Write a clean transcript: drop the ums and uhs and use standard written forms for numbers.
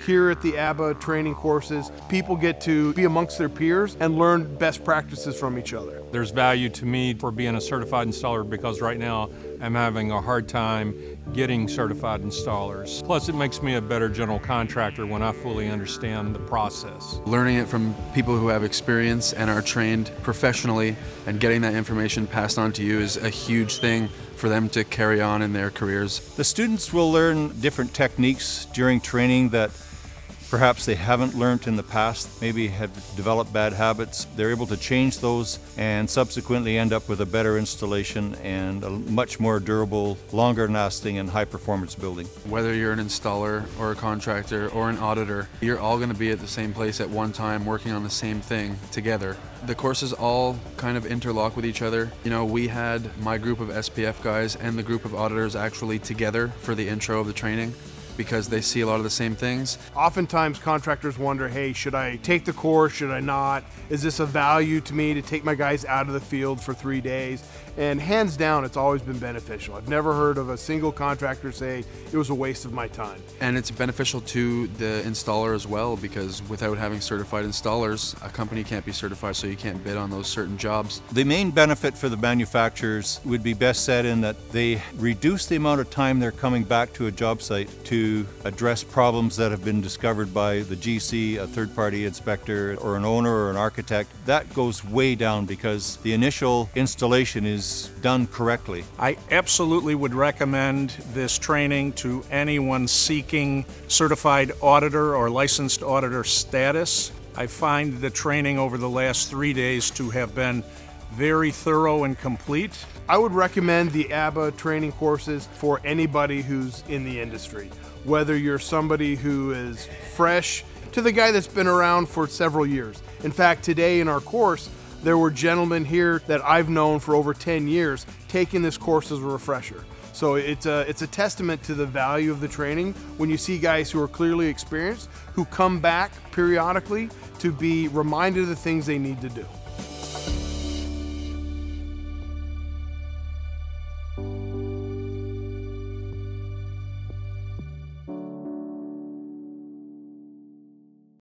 Here at the ABAA training courses, people get to be amongst their peers and learn best practices from each other. There's value to me for being a certified installer because right now I'm having a hard time getting certified installers. Plus it makes me a better general contractor when I fully understand the process. Learning it from people who have experience and are trained professionally and getting that information passed on to you is a huge thing for them to carry on in their careers. The students will learn different techniques during training that perhaps they haven't learned in the past, maybe have developed bad habits. They're able to change those and subsequently end up with a better installation and a much more durable, longer lasting and high performance building. Whether you're an installer or a contractor or an auditor, you're all going to be at the same place at one time working on the same thing together. The courses all kind of interlock with each other. You know, we had my group of SPF guys and the group of auditors actually together for the intro of the training, because they see a lot of the same things. Oftentimes contractors wonder, hey, should I take the course, should I not? Is this a value to me to take my guys out of the field for 3 days? And hands down, it's always been beneficial. I've never heard of a single contractor say it was a waste of my time. And it's beneficial to the installer as well, because without having certified installers, a company can't be certified, so you can't bid on those certain jobs. The main benefit for the manufacturers would be best said in that they reduce the amount of time they're coming back to a job site to address problems that have been discovered by the GC, a third-party inspector, or an owner or an architect. That goes way down because the initial installation is done correctly. I absolutely would recommend this training to anyone seeking certified auditor or licensed auditor status. I find the training over the last 3 days to have been very thorough and complete. I would recommend the ABAA training courses for anybody who's in the industry. Whether you're somebody who is fresh to the guy that's been around for several years. In fact, today in our course, there were gentlemen here that I've known for over 10 years taking this course as a refresher. So it's a testament to the value of the training when you see guys who are clearly experienced, who come back periodically to be reminded of the things they need to do.